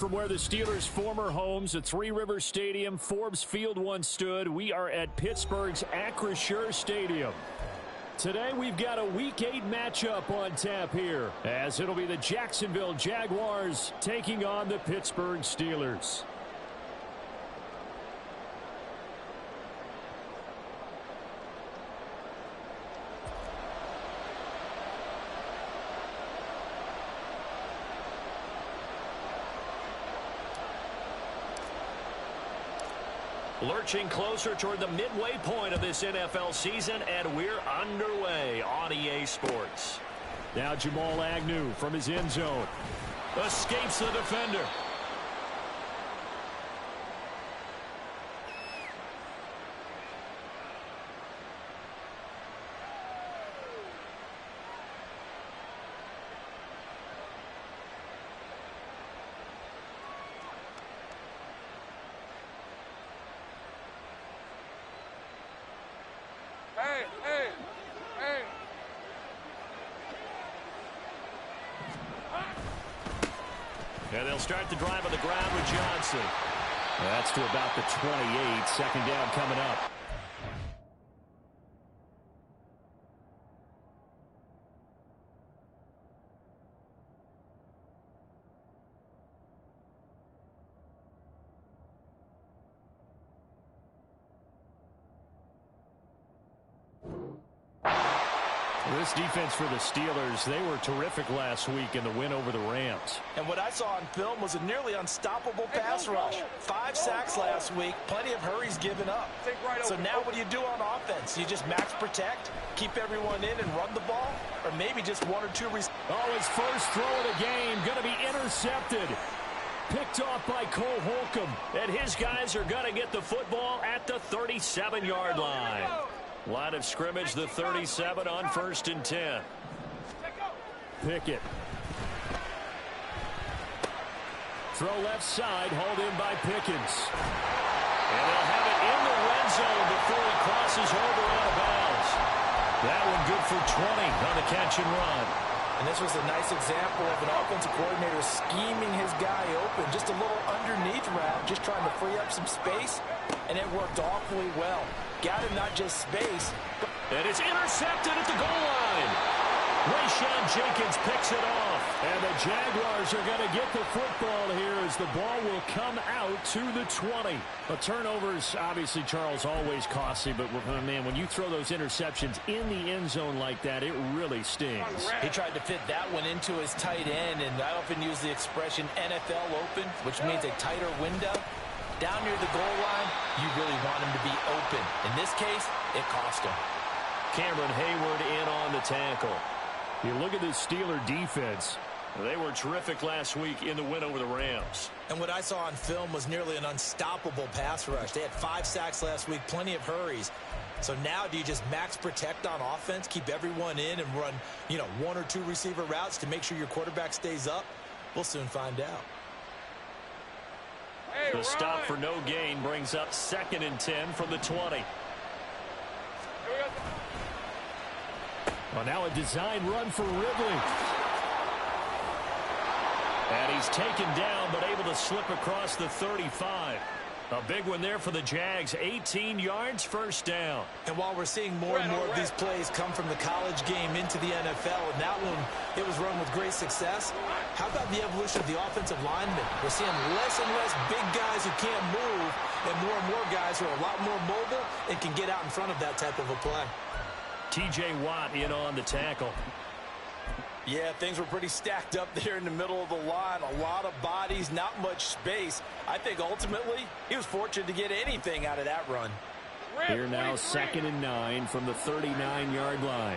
From where the Steelers' former homes at Three Rivers Stadium, Forbes Field once stood, we are at Pittsburgh's Acrisure Stadium. Today we've got a Week 8 matchup on tap here, as it'll be the Jacksonville Jaguars taking on the Pittsburgh Steelers. Lurching closer toward the midway point of this NFL season, and we're underway on EA Sports. Now Jamal Agnew from his end zone. Escapes the defender. And they'll start the drive on the ground with Johnson. That's to about the 28. Second down coming up. This defense for the Steelers, they were terrific last week in the win over the Rams. And what I saw on film was a nearly unstoppable pass rush. 5 sacks last week, plenty of hurries given up. So now what do you do on offense? You just max protect, keep everyone in and run the ball? Or maybe just 1 or 2 Oh, his first throw of the game going to be intercepted. Picked off by Cole Holcomb. And his guys are going to get the football at the 37-yard line. Line of scrimmage, the 37 on 1st and 10. Pickett. Throw left side, hauled in by Pickens. And they'll have it in the red zone before he crosses over out of bounds. That one good for 20 on the catch and run. And this was a nice example of an offensive coordinator scheming his guy open. Just a little underneath route, just trying to free up some space. And it worked awfully well. Got him not just space. And it's intercepted at the goal line. Rayshawn Jenkins picks it off. And the Jaguars are going to get the football here as the ball will come out to the 20. A turnover is obviously, Charles, always costly. But, man, when you throw those interceptions in the end zone like that, it really stings. He tried to fit that one into his tight end. And I often use the expression NFL open, which means a tighter window. Down near the goal line, you really want him to be open. In this case, it cost him. Cameron Hayward in on the tackle. You look at this Steeler defense. They were terrific last week in the win over the Rams. And what I saw on film was nearly an unstoppable pass rush. They had 5 sacks last week, plenty of hurries. So now do you just max protect on offense, keep everyone in and run, 1 or 2 receiver routes to make sure your quarterback stays up? We'll soon find out. The stop for no gain brings up 2nd and 10 from the 20. Well, now a design run for Ridley. And he's taken down, but able to slip across the 35. A big one there for the Jags. 18 yards, first down. And while we're seeing more and more of these plays come from the college game into the NFL, and that one, it was run with great success, how about the evolution of the offensive linemen? We're seeing less and less big guys who can't move, and more guys who are a lot more mobile and can get out in front of that type of a play. T.J. Watt in on the tackle. Yeah, things were pretty stacked up there in the middle of the line. A lot of bodies, not much space. I think ultimately he was fortunate to get anything out of that run. Here now 2nd and 9 from the 39-yard line.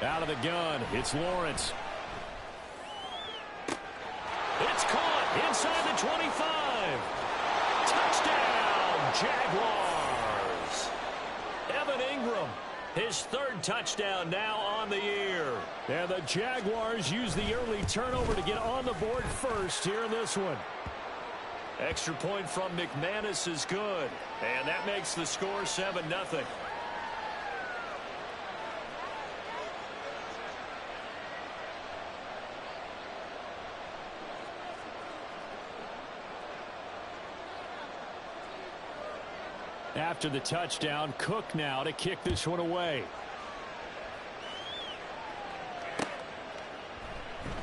Out of the gun, it's Lawrence. It's caught inside the 25. Touchdown, Jaguars. Evan Ingram. His 3rd touchdown now on the year. And the Jaguars use the early turnover to get on the board first here in this one. Extra point from McManus is good. And that makes the score 7-0. After the touchdown, Cook now to kick this one away.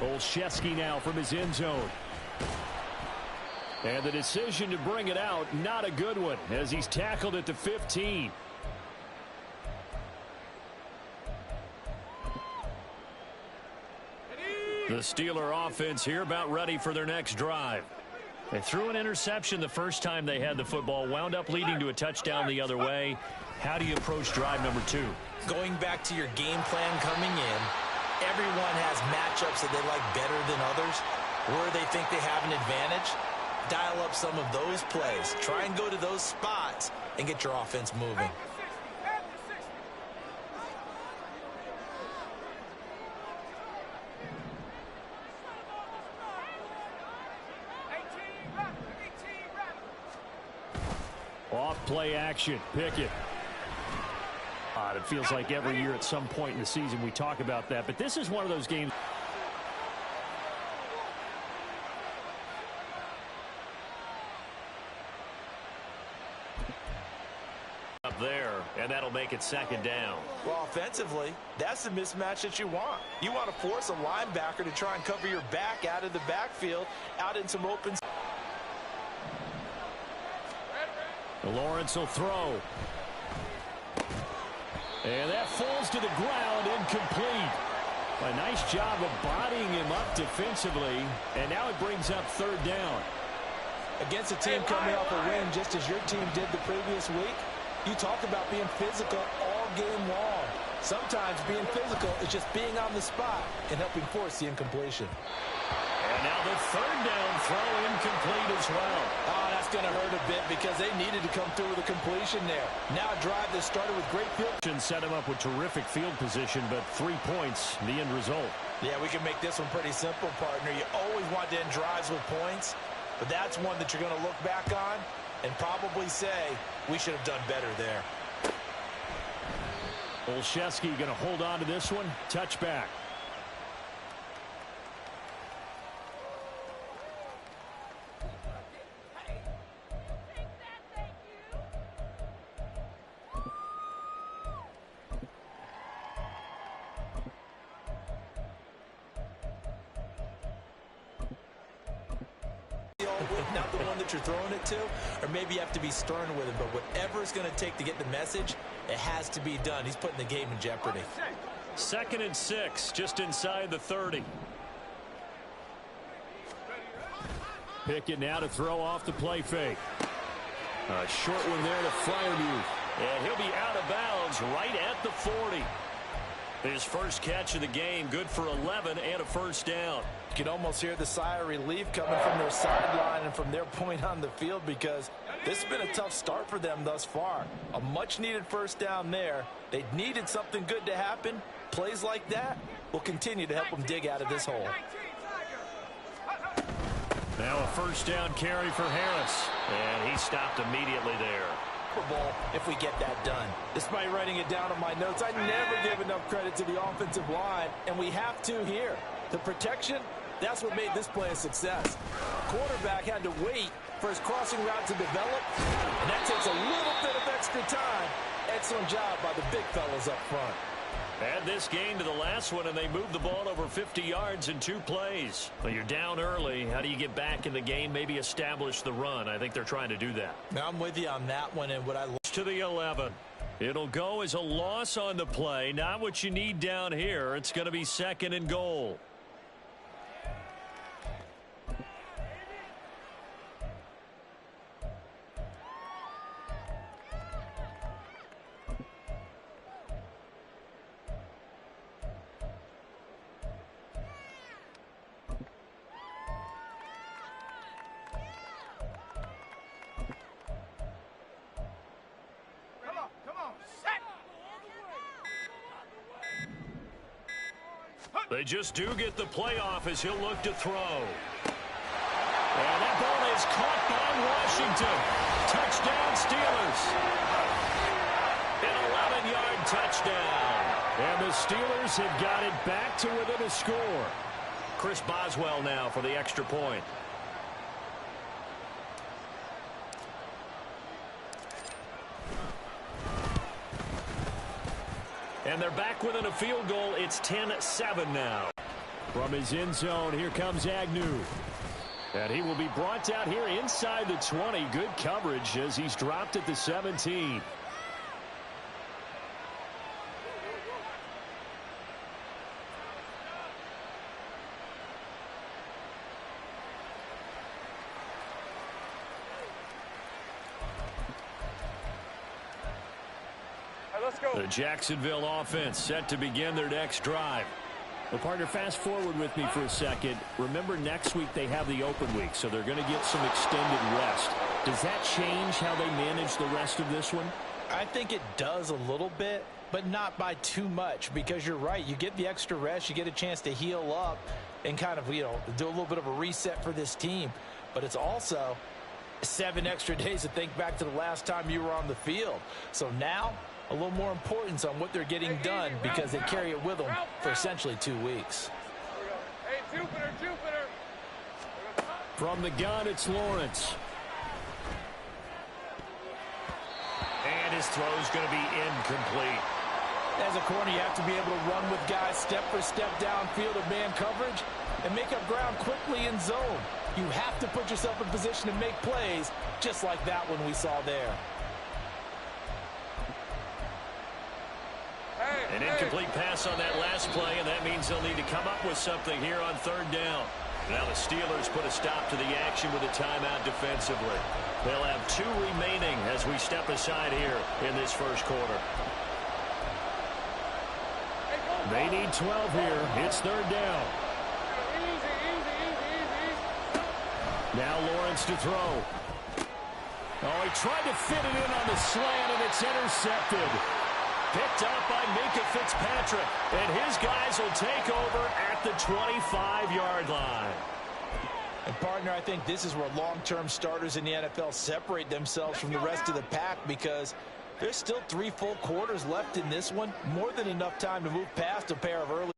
Olszewski now from his end zone. And the decision to bring it out, not a good one, as he's tackled at the 15. The Steeler offense here about ready for their next drive. They threw an interception the first time they had the football, wound up leading to a touchdown the other way. How do you approach drive number 2? Going back to your game plan coming in, everyone has matchups that they like better than others, where they think they have an advantage. Dial up some of those plays. Try and go to those spots and get your offense moving. Off play action. Pickett. It feels like every year at some point in the season we talk about that, but this is one of those games. Up there, and that'll make it second down. Well, offensively, that's the mismatch that you want. You want to force a linebacker to try and cover your back out of the backfield, out in some open. Lawrence will throw. And that falls to the ground, incomplete. A nice job of bodying him up defensively, and now it brings up third down. Against a team coming off a win just as your team did the previous week, you talk about being physical all game long. Sometimes being physical is just being on the spot and helping force the incompletion. And now the third down throw incomplete as well. Oh, that's going to hurt a bit because they needed to come through with a completion there. Now a drive that started with great field. Set him up with terrific field position, but 3 points, the end result. Yeah, we can make this one pretty simple, partner. You always want to end drives with points, but that's one that you're going to look back on and probably say, we should have done better there. Olszewski going to hold on to this one. Touchback. Not the one that you're throwing it to, or maybe you have to be stern with him, but whatever it's going to take to get the message, it has to be done. He's putting the game in jeopardy. 2nd and 6, just inside the 30. Pickett now to throw off the play fake. A short one there to Freiermuth. And he'll be out of bounds right at the 40. His first catch of the game, good for 11 and a first down. You can almost hear the sigh of relief coming from their sideline and from their point on the field because this has been a tough start for them thus far. A much-needed first down there. They needed something good to happen. Plays like that will continue to help them dig out of this hole. Now a first down carry for Harris. And he stopped immediately there. Bowl if we get that done. Despite writing it down on my notes, I never give enough credit to the offensive line, and we have to here. The protection, that's what made this play a success. Quarterback had to wait for his crossing route to develop, and that takes a little bit of extra time. Excellent job by the big fellas up front. Add this game to the last one, and they moved the ball over 50 yards in 2 plays. Well, you're down early. How do you get back in the game, maybe establish the run? I think they're trying to do that. Now, I'm with you on that one, and what I to the 11. It'll go as a loss on the play. Not what you need down here. It's going to be 2nd and goal. They just do get the playoff as he'll look to throw. And that ball is caught by Washington. Touchdown, Steelers. An 11-yard touchdown. And the Steelers have got it back to within a score. Chris Boswell now for the extra point. And they're back within a field goal. It's 10-7 now. From his end zone, here comes Agnew. And he will be brought out here inside the 20. Good coverage as he's dropped at the 17. The Jacksonville offense set to begin their next drive. Well, partner, fast forward with me for a second. Remember, next week they have the open week, so they're going to get some extended rest. Does that change how they manage the rest of this one? I think it does a little bit, but not by too much, because you're right. You get the extra rest, you get a chance to heal up and kind of, do a little bit of a reset for this team. But it's also 7 extra days to think back to the last time you were on the field. So now, a little more importance on what they're getting done because they carry it with them for essentially 2 weeks. Hey, Jupiter. From the gun, it's Lawrence. And his throw's going to be incomplete. As a corner, you have to be able to run with guys step for step downfield of man coverage and make up ground quickly in zone. You have to put yourself in position to make plays just like that one we saw there. An incomplete pass on that last play, and that means they'll need to come up with something here on 3rd down. Now the Steelers put a stop to the action with a timeout defensively. They'll have 2 remaining as we step aside here in this first quarter. They need 12 here. It's 3rd down. Now Lawrence to throw. Oh, he tried to fit it in on the slant, and it's intercepted. Picked up by Minkah Fitzpatrick, and his guys will take over at the 25-yard line. And, partner, I think this is where long-term starters in the NFL separate themselves from the rest of the pack because there's still 3 full quarters left in this one. More than enough time to move past a pair of early.